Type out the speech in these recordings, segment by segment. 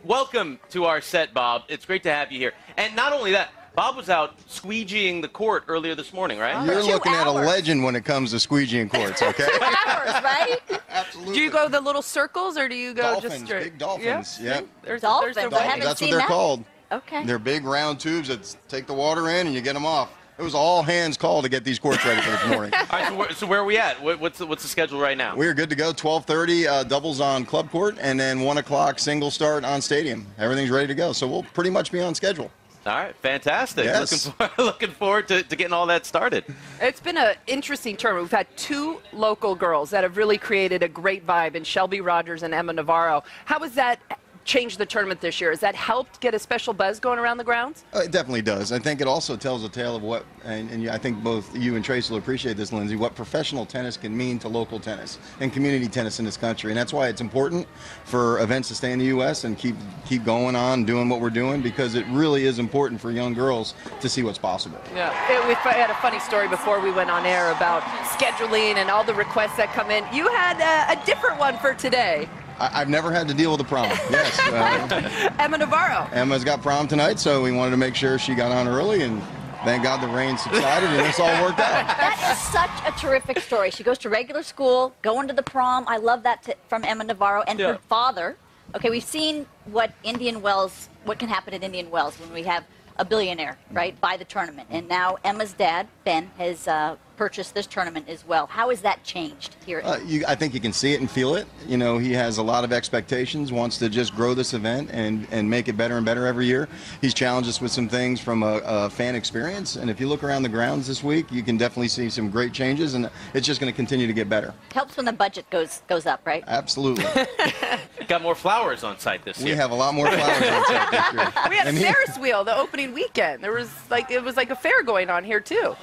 welcome to our set, Bob. It's great to have you here. And not only that, Bob was out squeegeeing the court earlier this morning, right? You're looking at a legend when it comes to squeegeeing courts, okay? 2 hours, right? Absolutely. Do you go the little circles, or do you go dolphins, just straight? big dolphins, Yeah. yep. Dolphins. There's I haven't That's what seen they're that. called. Okay. They're big round tubes that take the water in and you get them off. It was all hands call to get these courts ready for this morning. All right, so where are we at? What's the schedule right now? We're good to go. 12:30 doubles on club court, and then 1 o'clock single start on stadium. Everything's ready to go, so we'll pretty much be on schedule. All right, fantastic. Yes. Looking forward to getting all that started. It's been an interesting tournament. We've had 2 local girls that have really created a great vibe in Shelby Rogers and Emma Navarro. How has that changed the tournament this year? Has that helped get a special buzz going around the grounds? It definitely does. I think it also tells a tale of what, and I think both you and Trace will appreciate this, Lindsay, what professional tennis can mean to local tennis and community tennis in this country. And that's why it's important for events to stay in the U.S. and keep going on doing what we're doing, because it really is important for young girls to see what's possible. Yeah. We had a funny story before we went on air about scheduling and all the requests that come in. You had a different one for today. I've never had to deal with a prom. Yes. Emma Navarro. Emma's got prom tonight, so we wanted to make sure she got on early, and thank God the rain subsided and this all worked out. That is such a terrific story. She goes to regular school, going to the prom. I love that from Emma Navarro. And her father. Okay, we've seen what can happen at Indian Wells when we have a billionaire, right, buy the tournament. And now Emma's dad, Ben, has purchased this tournament as well. How has that changed here? I think you can see it and feel it. You know, he has a lot of expectations, wants to just grow this event and make it better and better every year. He's challenged us with some things from a fan experience, and if you look around the grounds this week, you can definitely see some great changes, and it's just going to continue to get better. Helps when the budget goes up, right? Absolutely. Got more flowers on site this year. We have a lot more flowers on site this year. We had a Ferris wheel the opening weekend. It was like a fair going on here too.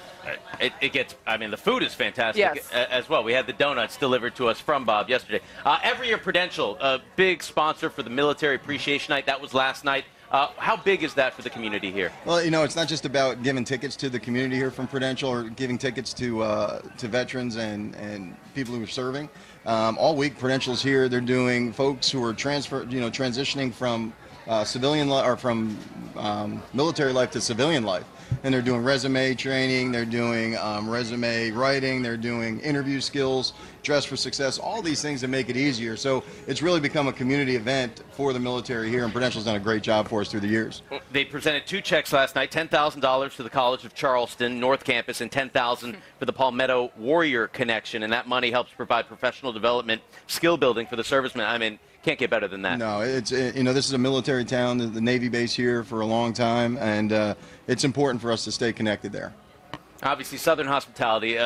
The food is fantastic as well. We had the donuts delivered to us from Bob yesterday. Every year, Prudential, a big sponsor for the Military Appreciation Night. That was last night. How big is that for the community here? Well, you know, it's not just about giving tickets to the community here from Prudential or giving tickets to veterans and people who are serving. All week, Prudential's here. They're doing folks who are transitioning from civilian or from military life to civilian life. And they're doing resume training, they're doing resume writing, they're doing interview skills, dress for success, all these things that make it easier. So it's really become a community event for the military here, and Prudential's done a great job for us through the years. They presented 2 checks last night, $10,000 to the College of Charleston, North Campus, and $10,000 for the Palmetto Warrior Connection. And that money helps provide professional development, skill building for the servicemen. I mean, can't get better than that. No, this is a military town, the Navy base here for a long time, and it's important for us to stay connected there. Obviously, Southern hospitality.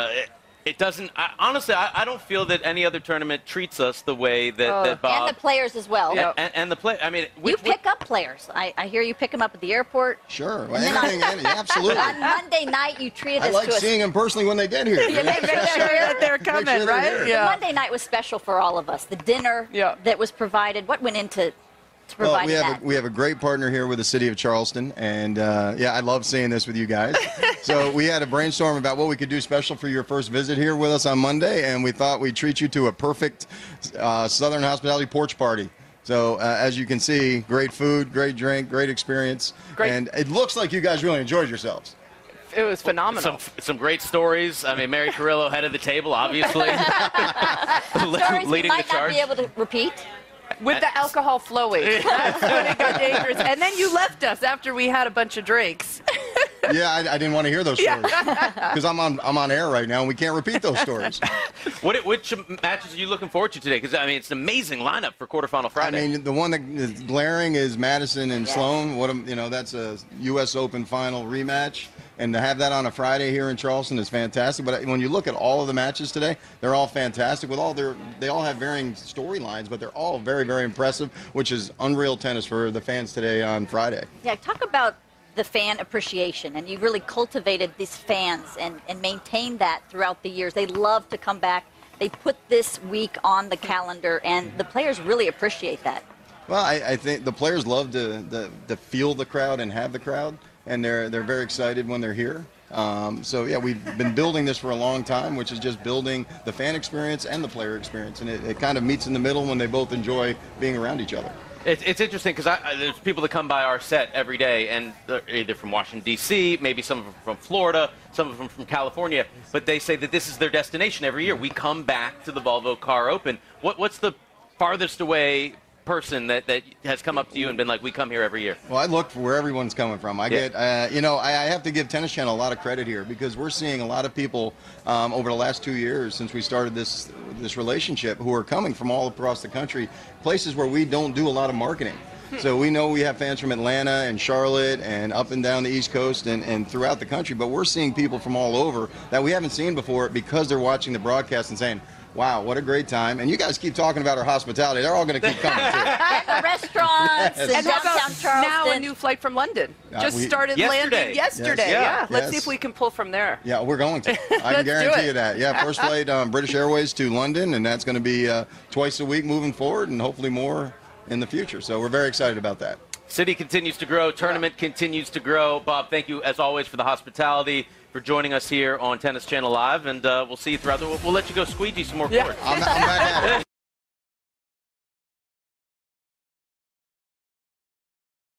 It doesn't. Honestly, I don't feel that any other tournament treats us the way that Bob. And the players as well. Yeah, and the play. I mean, you pick up players. I hear you pick them up at the airport. Sure, well, absolutely. On Monday night, you treated us. I like seeing them personally when they get here. You make sure that they're coming, right? Yeah. Monday night was special for all of us. The dinner that was provided. What went into providing that? We have a great partner here with the city of Charleston, and I love seeing this with you guys. So we had a brainstorm about what we could do special for your first visit here with us on Monday, and we thought we'd treat you to a perfect Southern hospitality porch party. So as you can see, great food, great drink, great experience, and it looks like you guys really enjoyed yourselves. It was phenomenal. Some great stories. I mean, Mary Carrillo, head of the table, obviously. Stories leading we might the charge. not be able to repeat. With the alcohol flowing. That's when it got dangerous. And then you left us after we had a bunch of drinks. Yeah, I didn't want to hear those stories because I'm on air right now and we can't repeat those stories. Which matches are you looking forward to today? Because I mean, it's an amazing lineup for quarterfinal Friday. I mean, the one that is glaring is Madison and Sloan. That's a U.S. Open final rematch, and to have that on a Friday here in Charleston is fantastic. But when you look at all of the matches today, they're all fantastic. They all have varying storylines, but they're all very, very impressive, which is unreal tennis for the fans today on Friday. Yeah, talk about the fan appreciation, and you've really cultivated these fans and maintained that throughout the years. They love to come back. They put this week on the calendar, and the players really appreciate that. Well, I think the players love to feel the crowd and have the crowd, and they're very excited when they're here. We've been building this for a long time, which is just building the fan experience and the player experience, and it kind of meets in the middle when they both enjoy being around each other. It's interesting because there's people that come by our set every day, and they're either from Washington, D.C., maybe some of them from Florida, some of them from California, but they say that this is their destination every year. We come back to the Volvo Car Open. What's the farthest away person that has come up to you and been like, we come here every year? Well, I look for where everyone's coming from. I get, you know, I have to give Tennis Channel a lot of credit here because we're seeing a lot of people over the last 2 years since we started this relationship who are coming from all across the country, places where we don't do a lot of marketing. So we know we have fans from Atlanta and Charlotte and up and down the East Coast and throughout the country, but we're seeing people from all over that we haven't seen before because they're watching the broadcast and saying, wow, what a great time. And you guys keep talking about our hospitality. They're all going to keep coming, too. And the restaurants in downtown Charleston. Now a new flight from London. Just started landing yesterday. Yes. Let's see if we can pull from there. Yeah, we're going to. I can guarantee you that. Yeah, first flight British Airways to London, and that's going to be twice a week moving forward and hopefully more in the future. So we're very excited about that. City continues to grow. Tournament continues to grow. Bob, thank you, as always, for the hospitality, for joining us here on Tennis Channel Live, and we'll see you throughout the... We'll let you go squeegee some more courts. I'm back at it.